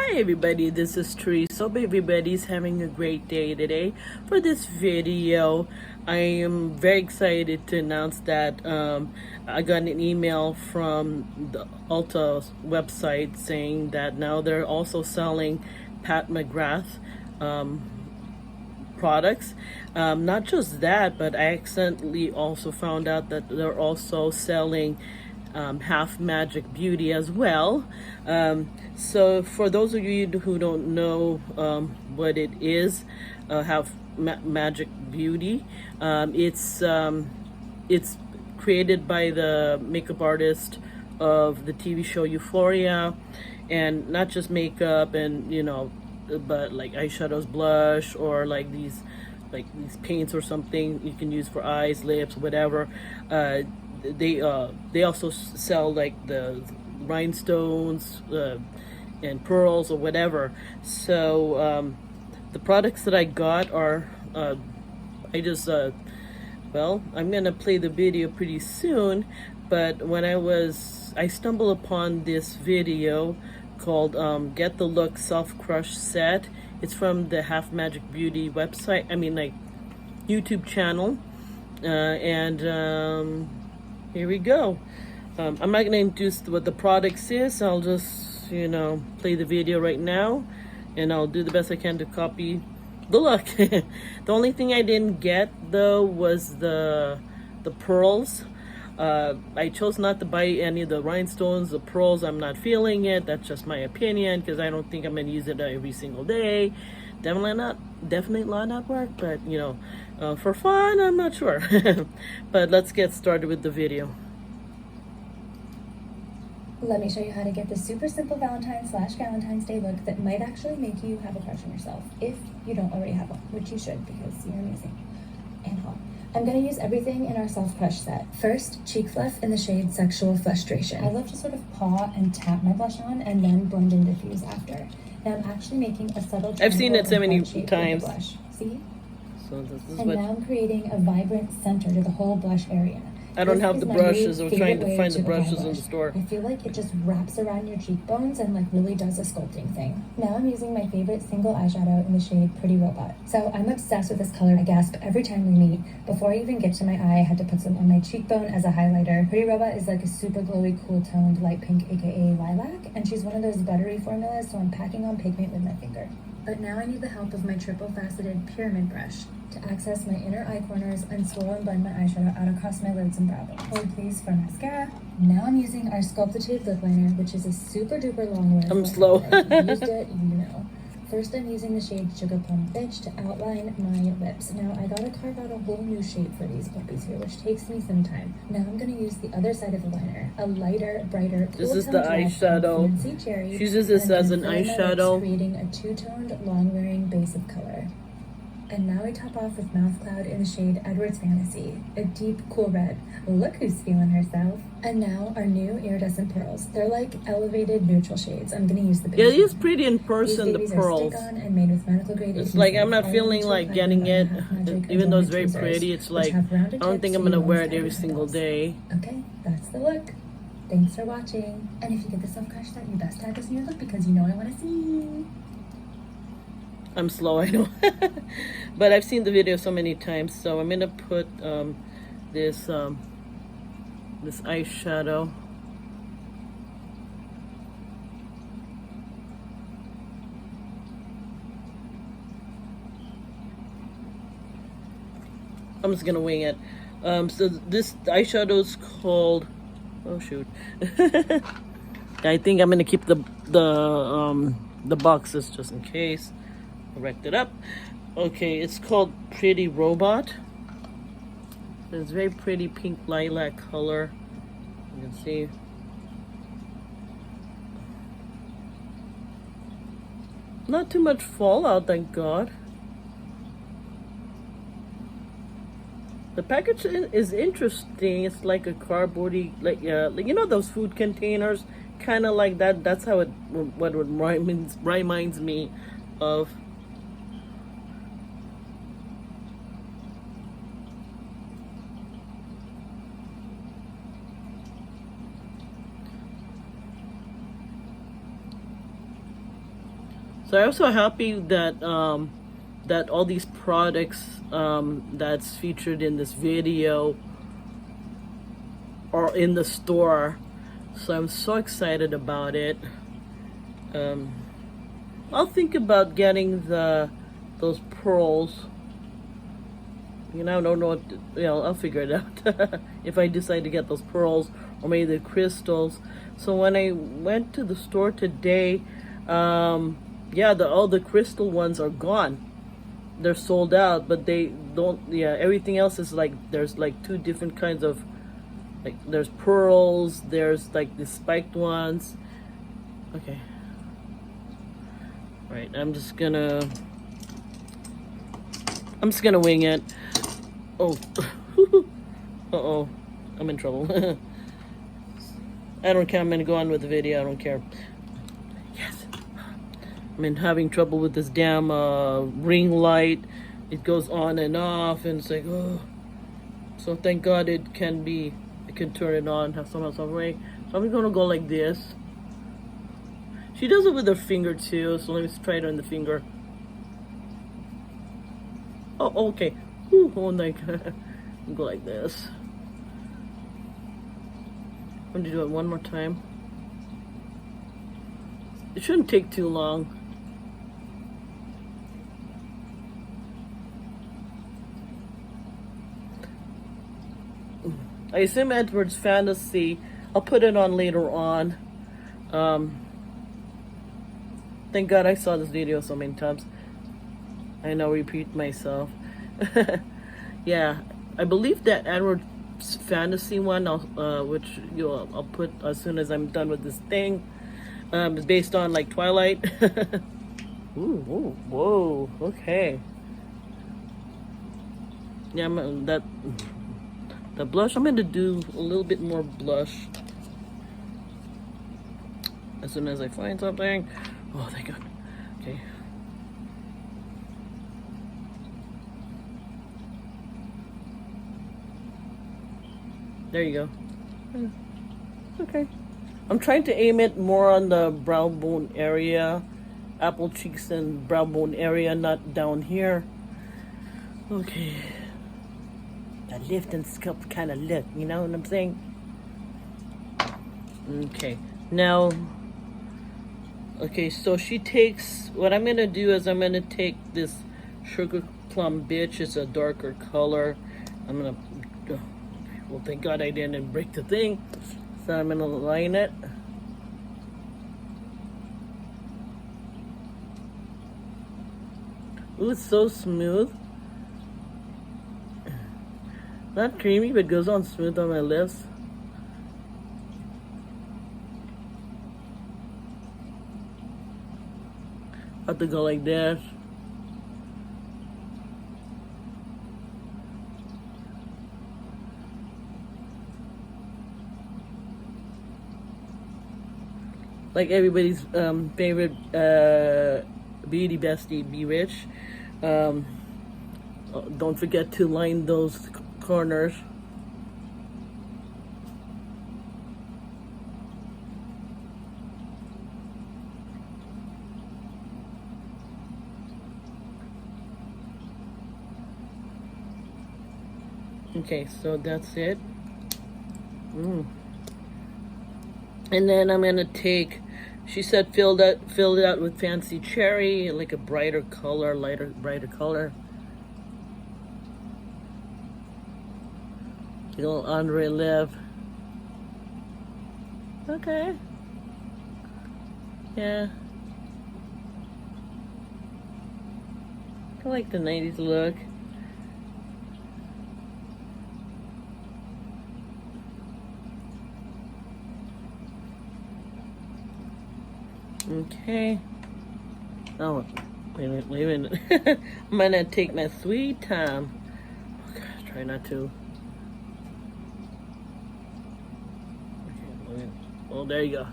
Hi everybody, this is Therese. Hope everybody's having a great day today. For this video, I am very excited to announce that I got an email from the Ulta website saying that now they're also selling Pat McGrath products. Not just that, but I accidentally also found out that they're also selling Half Magic Beauty as well. So for those of you who don't know what it is, Half Magic Beauty, it's created by the makeup artist of the TV show Euphoria, and not just makeup and but like eyeshadows, blush, or like these paints or something you can use for eyes, lips, whatever. They also sell like the rhinestones and pearls or whatever. So the products that I got are well, I'm gonna play the video pretty soon, but when I stumbled upon this video called Get the Look Self Crush Set. It's from the Half Magic Beauty website, YouTube channel, and here we go. I'm not going to introduce what the products is. I'll just, play the video right now, and I'll do the best I can to copy the look. The only thing I didn't get, though, was the pearls. I chose not to buy any of the rhinestones, the pearls. I'm not feeling it. That's just my opinion, because I don't think I'm going to use it every single day. Definitely not at work, but for fun, I'm not sure. But let's get started with the video. Let me show you how to get the super simple Valentine's Day look that might actually make you have a crush on yourself, if you don't already have one, which you should, because you're amazing and hot. I'm going to use everything in our Self Crush set. First, cheek fluff in the shade Sexual Flushstration. I love to sort of paw and tap my blush on and then blend and diffuse after. Now I'm actually making a subtle I've seen it so many times. Blush. See? So this is now I'm creating a vibrant center to the whole blush area. I don't have the brushes. I was trying to find the brushes in the store. I feel like it just wraps around your cheekbones and really does a sculpting thing. Now I'm using my favorite single eyeshadow in the shade Pretty Robot. So I'm obsessed with this color. I gasp every time we meet. Before I even get to my eye, I had to put some on my cheekbone as a highlighter. Pretty Robot is like a super glowy, cool toned light pink, aka lilac, and she's one of those buttery formulas, so I'm packing on pigment with my finger. But now I need the help of my triple faceted pyramid brush to access my inner eye corners and swirl and blend my eyeshadow out across my lids and brow bone. Hold please for mascara. Now I'm using our sculpted lip liner, which is a super duper Longwear. I'm slow. If you've used it, you know. First, I'm using the shade Sugar Plum Bitch to outline my lips. Now, I gotta carve out a whole new shape for these puppies here, which takes me some time. Now, I'm gonna use the other side of the liner, a lighter, brighter, cool This is the eyeshadow. Fancy Cherry. She uses this as an eyeshadow. Creating a two-toned, long-wearing base of color. And now we top off with Mouth Cloud in the shade Edward's Fantasy, a deep, cool red. Look who's feeling herself. And now our new iridescent pearls. They're like elevated neutral shades. I'm gonna use the Yeah, it is pretty in person, the pearls. And made with medical grade. It's like I'm not feeling like getting it, even though it's very pretty. It's like I don't think I'm gonna wear it every single day. Okay, that's the look. Thanks for watching. And if you get the Self Crush set, you best tag us in your look because I want to see. I'm slow, I know. But I've seen the video so many times, so I'm gonna put this eyeshadow. I'm just gonna wing it. So this eyeshadow is called, oh shoot. I think I'm gonna keep the boxes just in case. Correct it up. Okay, it's called Pretty Robot. It's very pretty pink lilac color. You can see. Not too much fallout, thank God. The package is interesting. It's like a cardboardy, like those food containers, kind of like that. That's how it reminds me of. So I'm so happy that that all these products that's featured in this video are in the store. So I'm so excited about it. I'll think about getting those pearls. You know, I don't know what to, you know, I'll figure it out if I decide to get those pearls or maybe the crystals. So when I went to the store today, yeah, all the crystal ones are gone. They're sold out, but they don't, yeah, everything else is like, there's like two different kinds of, like, there's pearls, there's like the spiked ones. Okay. Right, I'm just gonna wing it. Oh, uh-oh, I'm in trouble. I don't care, I'm gonna go on with the video, I don't care. Yes, I'm having trouble with this damn ring light. It goes on and off, and it's like, oh. So thank God I can turn it on, have somehow, some way. So I'm gonna go like this. She does it with her finger too, so let me try it on the finger. Oh, okay. Ooh, oh my God. Go like this. I'm gonna do it one more time. It shouldn't take too long. I assume Edward's Fantasy. I'll put it on later on. Thank God I saw this video so many times. I know, repeat myself. Yeah, I believe that Edward's Fantasy one, which I'll put as soon as I'm done with this thing, is based on like Twilight. Ooh, ooh, whoa, okay. Yeah, the blush, I'm gonna do a little bit more blush as soon as I find something. Oh, thank God. Okay. There you go. Okay. I'm trying to aim it more on the brow bone area, apple cheeks and brow bone area, not down here. Okay. The lift and sculpt kind of look, you know what I'm saying? Okay. Now, okay, so she takes, what I'm gonna do is I'm gonna take this Sugar Plum Bitch. It's a darker color. I'm gonna, well, thank God I didn't break the thing. So I'm gonna line it. Ooh, it's so smooth. Not creamy, but goes on smooth on my lips. I have to go like that. Like everybody's favorite beauty bestie, Be Rich. Don't forget to line those corners. Okay, so that's it. And then I'm gonna take, she said fill it out with Fancy Cherry, like a brighter color, brighter color. A little Andre Lev. Okay. Yeah. I like the 90s look. Okay. Oh, wait a minute. I'm gonna take my sweet time. Oh gosh, try not to. Okay, oh, there you go.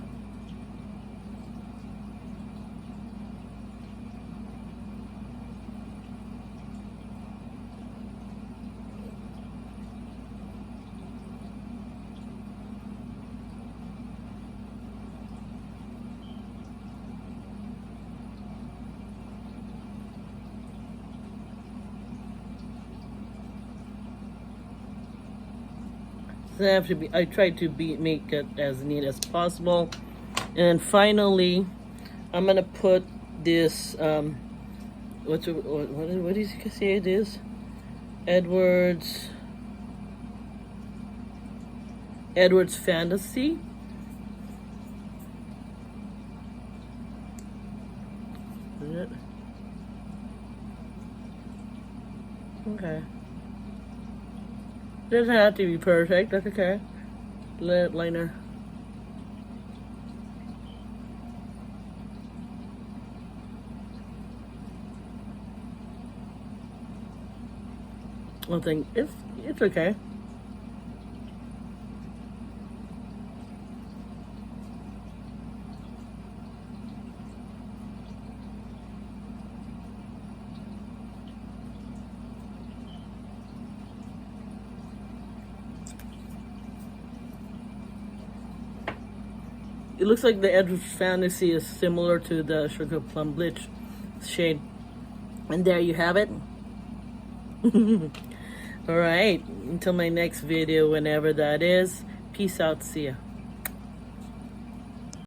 doesn't have to be. I try to make it as neat as possible. And finally, I'm gonna put this. What did you say it is? Edward's Fantasy. Is it? Okay. Doesn't have to be perfect. That's okay. Lipliner. I think it's okay. It looks like the Edward Fantasy is similar to the Sugar Plum Bleach shade. And there you have it. Alright, until my next video, whenever that is. Peace out, see ya.